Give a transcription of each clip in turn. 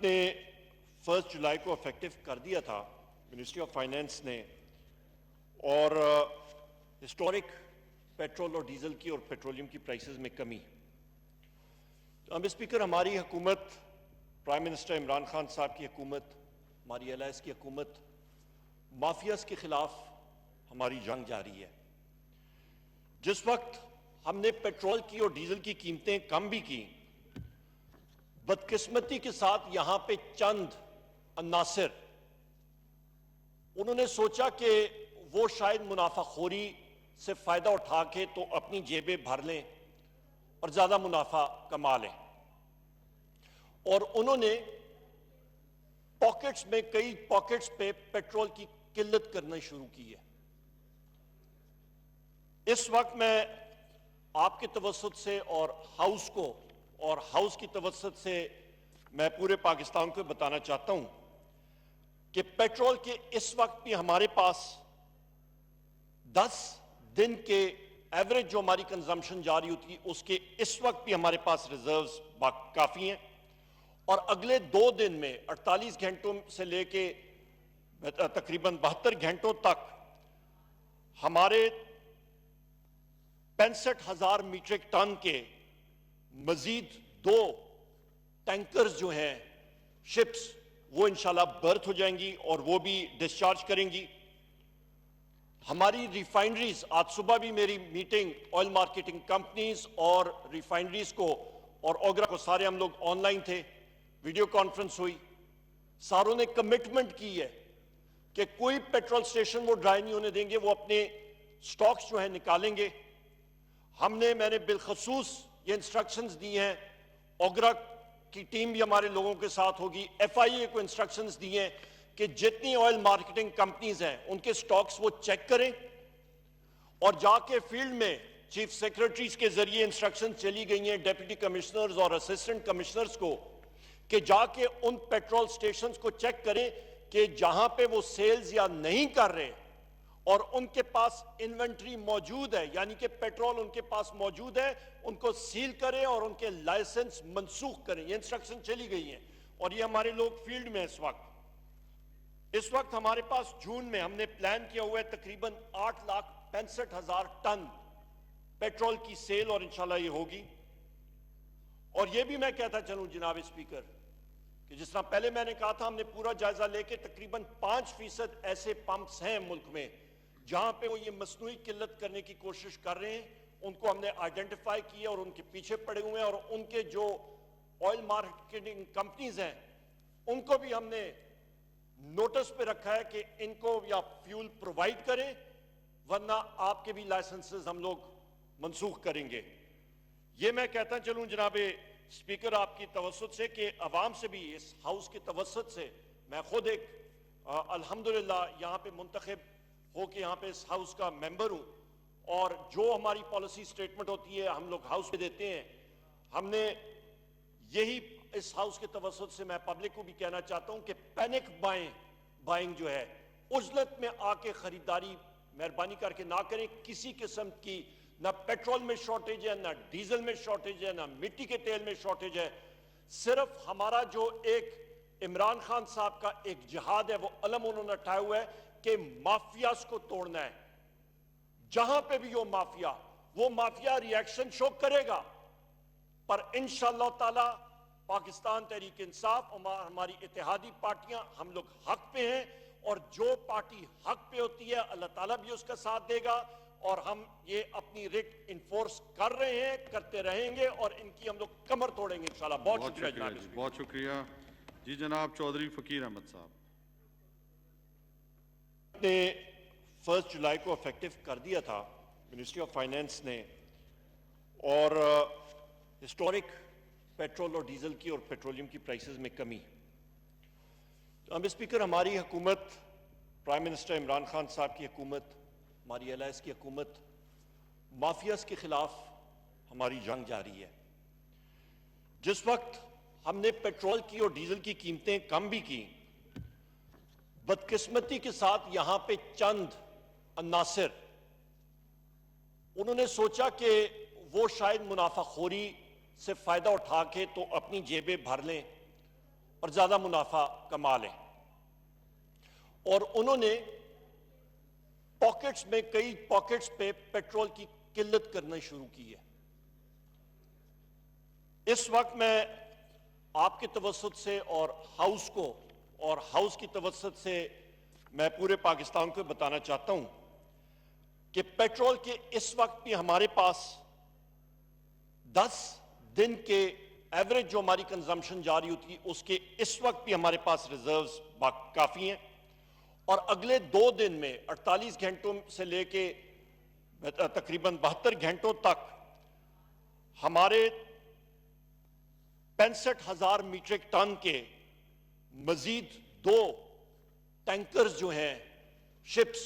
نے 1 जुलाई को इफेक्टिव कर दिया था मिनिस्ट्री ऑफ फाइनेंस ने, और हिस्टोरिक पेट्रोल और डीजल की और पेट्रोलियम की प्राइसेस में कमी। तो स्पीकर, हमारी हुकूमत, प्राइम मिनिस्टर इमरान खान साहब की हुकूमत, हमारी एलायंस की हुकूमत, माफियाज के खिलाफ हमारी जंग जारी है। जिस वक्त हमने पेट्रोल की और डीजल की कीमतें कम भी की, बदकिस्मती के साथ यहां पे चंद अन्नासिर उन्होंने सोचा कि वो शायद मुनाफाखोरी से फायदा उठा के तो अपनी जेबें भर लें और ज्यादा मुनाफा कमा लें, और उन्होंने पॉकेट्स में, कई पॉकेट्स पे पेट्रोल की किल्लत करना शुरू की है। इस वक्त मैं आपके तवस्सुत से और हाउस की तवस्सुत से मैं पूरे पाकिस्तान को बताना चाहता हूं कि पेट्रोल के इस वक्त भी हमारे पास 10 दिन के एवरेज जो हमारी कंजम्पशन जारी होती है, उसके इस वक्त भी हमारे पास रिजर्व्स काफी हैं, और अगले 2 दिन में 48 घंटों से लेके तकरीबन 72 घंटों तक हमारे 65,000 मीट्रिक टन के मजीद 2 टैंकर्स जो हैं, शिप्स, वो इंशाल्लाह बर्थ हो जाएंगी और वो भी डिस्चार्ज करेंगी। हमारी रिफाइनरीज, आज सुबह भी मेरी मीटिंग ऑयल मार्केटिंग कंपनीज और रिफाइनरीज को और ओगरा को, सारे हम लोग ऑनलाइन थे, वीडियो कॉन्फ्रेंस हुई। सारों ने कमिटमेंट की है कि कोई पेट्रोल स्टेशन वो ड्राई नहीं होने देंगे, वो अपने स्टॉक्स जो है निकालेंगे। मैंने बिलखसूस ये इंस्ट्रक्शंस दी हैं, ओगरा की टीम भी हमारे लोगों के साथ होगी, FIA को इंस्ट्रक्शंस दी हैं कि जितनी ऑयल मार्केटिंग कंपनीज हैं उनके स्टॉक्स वो चेक करें, और जाके फील्ड में चीफ सेक्रेटरीज के जरिए इंस्ट्रक्शन चली गई हैं डिप्टी कमिश्नर्स और असिस्टेंट कमिश्नर्स को कि जाके उन पेट्रोल स्टेशंस को चेक करें कि जहां पे वो सेल्स या नहीं कर रहे और उनके पास इन्वेंट्री मौजूद है, यानी कि पेट्रोल उनके पास मौजूद है, उनको सील करें और उनके लाइसेंस मंसूख करें। ये इंस्ट्रक्शन चली गई हैं और ये हमारे लोग फील्ड में इस वक्त हमारे पास जून में हमने प्लान किया हुआ है तकरीबन 8,65,000 टन पेट्रोल की सेल, और इंशाल्लाह ये होगी। और ये भी मैं कहता चलूं जनाब स्पीकर कि जिस तरह पहले मैंने कहा था, हमने पूरा जायजा लेके तकरीबन 5% ऐसे पंप्स हैं मुल्क में जहां पे वो ये मसनूई किल्लत करने की कोशिश कर रहे हैं, उनको हमने आइडेंटिफाई किया और उनके पीछे पड़े हुए हैं, और उनके जो ऑयल मार्केटिंग कंपनीज हैं उनको भी हमने नोटिस पे रखा है कि इनको या फ्यूल प्रोवाइड करें, वरना आपके भी लाइसेंसेस हम लोग मंसूख करेंगे। ये मैं कहता चलूं जनाब स्पीकर आपकी तवस्सुत से कि अवाम से भी, इस हाउस की तवस्सुत से, मैं खुद एक अल्हम्दुलिल्लाह यहाँ पे मुंतखब हो के यहाँ पे इस हाउस का मेंबर हूँ, और जो हमारी पॉलिसी स्टेटमेंट होती है हम लोग हाउस में देते हैं। हमने यही इस हाउस के तवस्सुत से मैं पब्लिक को भी कहना चाहता हूं कि पैनिक बाइंग जो है, उजलत में आके खरीदारी मेहरबानी करके ना करें। किसी किस्म की ना पेट्रोल में शॉर्टेज है, ना डीजल में शॉर्टेज है, ना मिट्टी के तेल में शॉर्टेज है। सिर्फ हमारा जो एक इमरान खान साहब का एक जिहाद है, वो अलम उन्होंने उठाया हुआ है कि माफियाज को तोड़ना है। जहां पे भी वो माफिया रिएक्शन शो करेगा, पर इंशाअल्लाह ताला पाकिस्तान तहरीक इंसाफ और हमारी इत्तेहादी पार्टियां, हम लोग हक पे हैं, और जो पार्टी हक पे होती है अल्लाह ताला भी उसका साथ देगा, और हम ये अपनी रिट इन्फोर्स कर रहे हैं, करते रहेंगे, और इनकी हम लोग कमर तोड़ेंगे इंशाल्लाह। बहुत शुक्रिया। बहुत शुक्रिया जी। जनाब चौधरी फकीर अहमद साहब ने 1 जुलाई को इफेक्टिव कर दिया था मिनिस्ट्री ऑफ फाइनेंस ने, और हिस्टोरिक पेट्रोल और डीजल की और पेट्रोलियम की प्राइसेस में कमी। तो स्पीकर, हमारी हुकूमत, प्राइम मिनिस्टर इमरान खान साहब की हुकूमत, हमारी एलायंस की हुकूमत, माफियाज के खिलाफ हमारी जंग जारी है। जिस वक्त हमने पेट्रोल की और डीजल की कीमतें कम भी की, बदकिस्मती के साथ यहां पे चंद अन्नासिर उन्होंने सोचा कि वो शायद मुनाफाखोरी से फायदा उठा के तो अपनी जेबें भर लें اور زیادہ منافع کما لیں، اور انہوں نے پاکٹس میں کئی پاکٹس پہ پیٹرول کی قلت کرنا شروع کی ہے۔ اس وقت میں آپ کے توسط سے اور ہاؤس کو اور ہاؤس کی توسط سے میں پورے پاکستان کو بتانا چاہتا ہوں کہ پیٹرول کے اس وقت بھی ہمارے پاس 10 دن کے ایوریج جو ہماری کنزمپشن جاری ہوتی ہے اس کے اس وقت بھی ہمارے پاس ریزروز کافی ہیں، اور اگلے 2 دن میں 48 گھنٹوں سے لے کے تقریباً 72 گھنٹوں تک ہمارے 65,000 میٹرک ٹن کے مزید 2 ٹینکرز جو ہیں شپس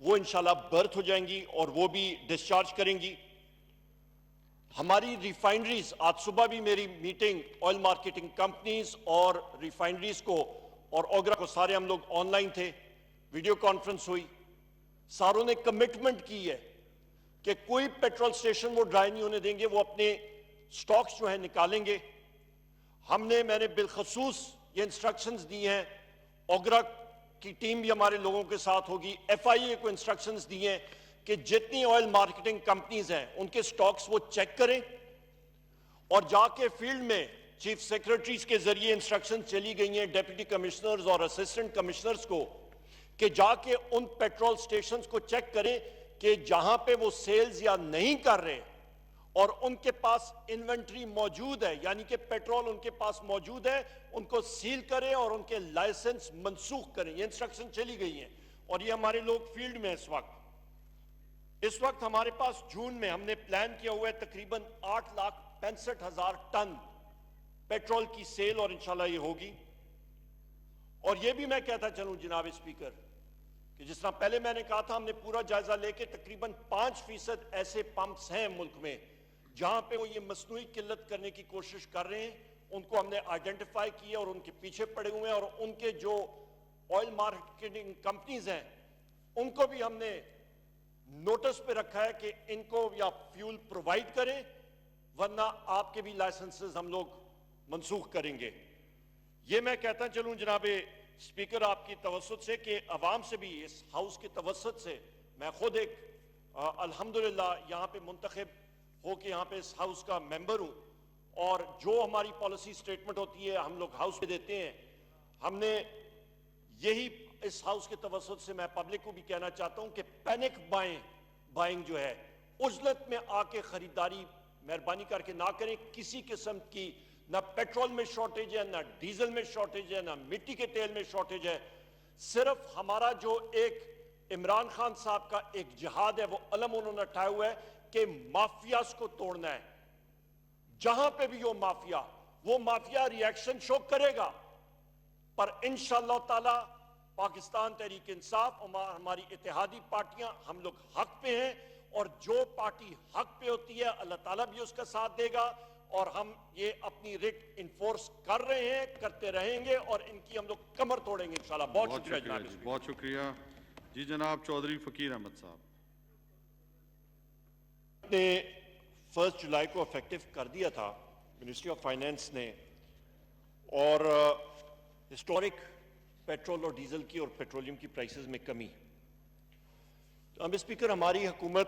وہ انشاءاللہ برتھ ہو جائیں گی اور وہ بھی ڈسچارج کریں گی۔ ہماری ریفائنریز، آج صبح بھی میری میٹنگ آئل مارکیٹنگ کمپنیز اور ریفائنریز کو اور اوگرا کو، سارے ہم لوگ آن لائن تھے، ویڈیو کانفرنس ہوئی، ساروں نے کمٹمنٹ کی ہے کہ کوئی پیٹرول سٹیشن وہ ڈرائی نہیں ہونے دیں گے، وہ اپنے سٹاکس جو ہیں نکالیں گے۔ میں نے بالخصوص یہ انسٹرکشنز دی ہیں، اوگرا کی ٹیم بھی ہمارے لوگوں کے ساتھ ہوگی، ایف آئی اے کو انسٹرکشنز دی ہیں کہ جتنی آئل مارکیٹنگ کمپنیز ہیں ان کے سٹاکس وہ چیک کریں، اور جا کے فیلڈ میں چیف سیکرٹریز کے ذریعے انسٹرکشن چلی گئی ہیں ڈیپٹی کمشنرز اور اسسٹنٹ کمشنرز کو کہ جا کے ان پیٹرول سٹیشنز کو چیک کریں کہ جہاں پہ وہ سیلز یا نہیں کر رہے اور ان کے پاس انوینٹری موجود ہے، یعنی کہ پیٹرول ان کے پاس موجود ہے، ان کو سیل کریں اور ان کے لائسنس منسوخ کریں۔ یہ انسٹرکشن چلی گئی ہیں اور یہ ہمارے لوگ فیلڈ میں اس وقت ہمارے پاس جون میں ہم نے پلان کیا ہوا ہے تقریباً 8,65,000 ٹن پیٹرول کی سیل، اور انشاءاللہ یہ ہوگی۔ اور یہ بھی میں کہتا چلوں جناب اسپیکر کہ جس طرح پہلے میں نے کہا تھا، ہم نے پورا جائزہ لے کے تقریباً 5% ایسے پمپس ہیں ملک میں جہاں پہ وہ یہ مصنوعی قلت کرنے کی کوشش کر رہے ہیں، ان کو ہم نے آئیڈینٹیفائی کیا اور ان کے پیچھے پڑے ہوئے ہیں، اور ان کے جو آئل مارکیٹنگ کمپنیز ہیں ان کو بھی ہم نے نوٹس پہ رکھا ہے کہ ان کو یا فیول پرووائیڈ کریں ورنہ آپ کے بھی لائسنسز ہم لوگ منسوخ کریں گے۔ یہ میں کہتا چلوں جناب اسپیکر آپ کی توسط سے کہ عوام سے بھی اس ہاؤس کی توسط سے میں خود ایک الحمدللہ یہاں پہ منتخب ہو کے یہاں پہ اس ہاؤس کا ممبر ہوں، اور جو ہماری پالیسی سٹیٹمنٹ ہوتی ہے ہم لوگ ہاؤس پہ دیتے ہیں۔ ہم نے یہی اس ہاؤس کے توسط سے میں پبلک کو بھی کہنا چاہتا ہوں کہ پینک بائنگ جو ہے، عجلت میں آ کے خریداری مہربانی کر کے نہ کریں۔ کسی قسم کی نہ پیٹرول میں شارٹیج ہے، نہ ڈیزل میں شارٹیج ہے، نہ مٹی کے تیل میں شارٹیج ہے۔ صرف ہمارا جو ایک عمران خان صاحب کا ایک جہاد ہے وہ علم انہوں نے اٹھایا ہوا ہے کہ مافیاز کو توڑنا ہے۔ جہاں پہ بھی وہ مافیا ری ایکشن شو کرے گا، پر انشاءاللہ تعالی پاکستان تحریک انصاف اور ہماری اتحادی پارٹیاں ہم لوگ حق پہ ہیں، اور جو پارٹی حق پہ ہوتی ہے اللہ تعالیٰ بھی اس کا ساتھ دے گا، اور ہم یہ اپنی ریٹ انفورس کر رہے ہیں، کرتے رہیں گے، اور ان کی ہم لوگ کمر توڑیں گے انشاءاللہ۔ بہت شکریہ جناب۔ جی، بہت شکریہ جی۔ جناب چودھری فقیر احمد صاحب۔ نے 1 جولائی کو افیکٹو کر دیا تھا منسٹری آف فائنانس نے، اور ہسٹورک پیٹرول اور ڈیزل کی اور پیٹرولیم کی پرائسز میں کمی۔ اب اسپیکر ہماری حکومت،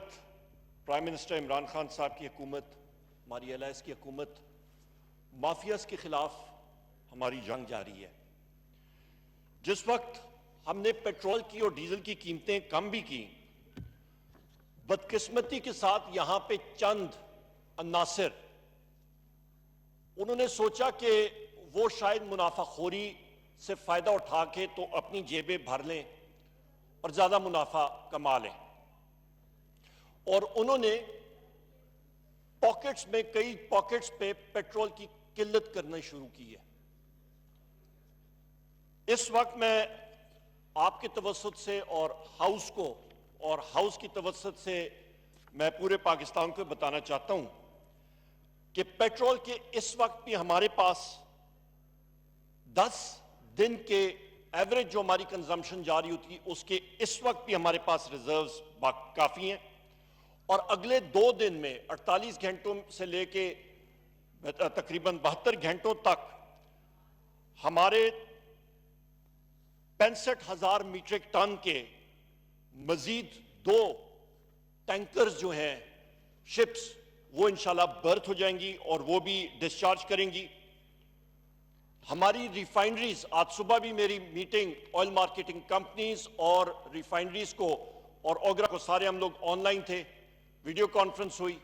پرائم منسٹر عمران خان صاحب کی حکومت، ہماری ایل آئی ایس کی حکومت مافیاز کے خلاف ہماری جنگ جاری ہے۔ جس وقت ہم نے پیٹرول کی اور ڈیزل کی قیمتیں کم بھی کی، بدقسمتی کے ساتھ یہاں پہ چند عناصر انہوں نے سوچا کہ وہ شاید منافع خوری سے فائدہ اٹھا کے تو اپنی جیبیں بھر لیں اور زیادہ منافع کما لیں، اور انہوں نے پاکٹس میں کئی پاکٹس پہ پیٹرول کی قلت کرنا شروع کی ہے۔ اس وقت میں آپ کے توسط سے اور ہاؤس کو اور ہاؤس کی توسط سے میں پورے پاکستان کو بتانا چاہتا ہوں کہ پیٹرول کے اس وقت بھی ہمارے پاس 10 دن کے ایوریج جو ہماری کنزمپشن جاری ہوتی ہے اس کے اس وقت بھی ہمارے پاس ریزروز کافی ہیں، اور اگلے 2 دن میں 48 گھنٹوں سے لے کے تقریباً 72 گھنٹوں تک हमारे 65,000 मीट्रिक टन के मजीद 2 टैंकर्स जो हैं शिप्स वो इंशाल्लाह बर्थ हो जाएंगी और वो भी डिस्चार्ज करेंगी। हमारी रिफाइनरीज, आज सुबह भी मेरी मीटिंग ऑयल मार्केटिंग कंपनीज और रिफाइनरीज को और ओगरा को, सारे हम लोग ऑनलाइन थे, वीडियो कॉन्फ्रेंस हुई।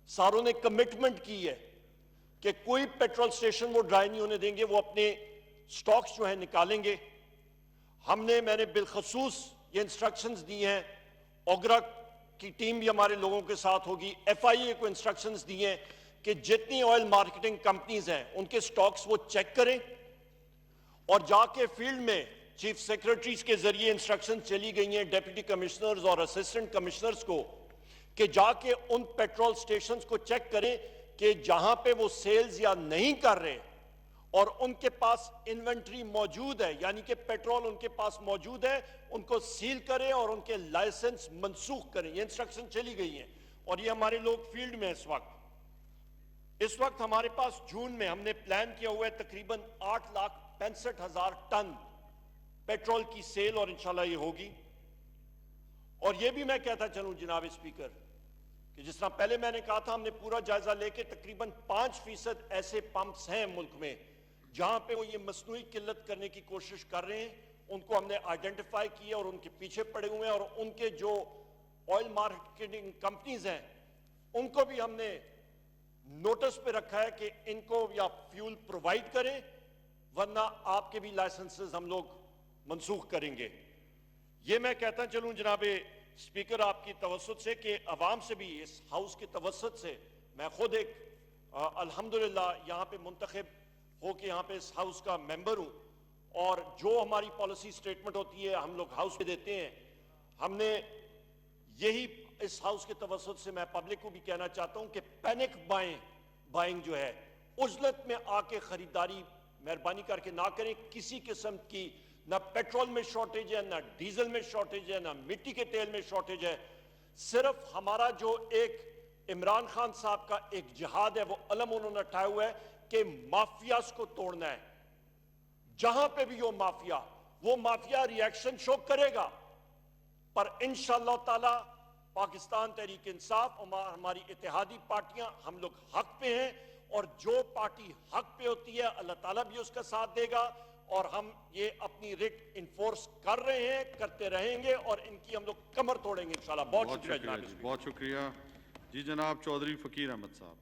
सारों ने कमिटमेंट की है कि कोई पेट्रोल स्टेशन वो ड्राई नहीं होने देंगे, वो अपने स्टॉक्स जो है निकालेंगे। मैंने बिलखसूस ये इंस्ट्रक्शंस दी हैं, ओगरा की टीम भी हमारे लोगों के साथ होगी, FIA को इंस्ट्रक्शंस दी हैं कि जितनी ऑयल मार्केटिंग कंपनीज हैं उनके स्टॉक्स वो चेक करें और जाके फील्ड में चीफ सेक्रेटरीज के जरिए इंस्ट्रक्शन चली गई हैं डेप्यूटी कमिश्नर्स और असिस्टेंट कमिश्नर्स को कि जाके उन पेट्रोल स्टेशंस को चेक करें कि जहां पे वो सेल्स या नहीं कर रहे और उनके पास इन्वेंट्री मौजूद है, यानी कि पेट्रोल उनके पास मौजूद है, उनको सील करें और उनके लाइसेंस मंसूख करें। ये इंस्ट्रक्शन चली गई हैं और ये हमारे लोग फील्ड में इस वक्त हमारे पास जून में हमने प्लान किया हुआ है तकरीबन 8,65,000 टन पेट्रोल की सेल और इंशाल्लाह ये होगी। और ये भी मैं कहता चलूं जनाब स्पीकर कि जिस तरह पहले मैंने कहा था, हमने पूरा जायजा लेके तकरीबन 5% ऐसे पंप्स हैं मुल्क में जहां पे वो ये मसनूई किल्लत करने की कोशिश कर रहे हैं, उनको हमने आइडेंटिफाई किया और उनके पीछे पड़े हुए हैं और उनके जो ऑयल मार्केटिंग कंपनीज हैं उनको भी हमने नोटिस पे रखा है कि इनको या फ्यूल प्रोवाइड करें वरना आपके भी लाइसेंसेस हम लोग मंसूख करेंगे। ये मैं कहता चलूं जनाबे स्पीकर आपकी तवज्जुह से कि अवाम से भी, इस हाउस की तवज्जुह से, मैं खुद एक अल्हम्दुलिल्लाह यहाँ पे मुंतखब हो के यहाँ पे इस हाउस का मेंबर हूँ और जो हमारी पॉलिसी स्टेटमेंट होती है हम लोग हाउस में देते हैं। हमने यही इस हाउस के तवज्जुह से मैं पब्लिक को भी कहना चाहता हूं कि पैनिक बाइंग जो है, उजलत में आके खरीदारी मेहरबानी करके ना करें। किसी किस्म की ना पेट्रोल में शॉर्टेज है, ना डीजल में शॉर्टेज है, ना मिट्टी के तेल में शॉर्टेज है। सिर्फ हमारा जो एक इमरान खान साहब का एक जिहाद है वो अलम उन्होंने उठाया हुआ है कि माफियाज को तोड़ना है। जहां पे भी वो माफिया रिएक्शन शो करेगा, पर इंशाअल्लाह ताला पाकिस्तान तहरीक इंसाफ और हमारी इत्तेहादी पार्टियां हम लोग हक पे हैं और जो पार्टी हक पे होती है अल्लाह ताला भी उसका साथ देगा और हम ये अपनी रिट इन्फोर्स कर रहे हैं, करते रहेंगे और इनकी हम लोग कमर तोड़ेंगे इंशाल्लाह। बहुत शुक्रिया जनाब। बहुत शुक्रिया जी। जनाब चौधरी फकीर अहमद साहब।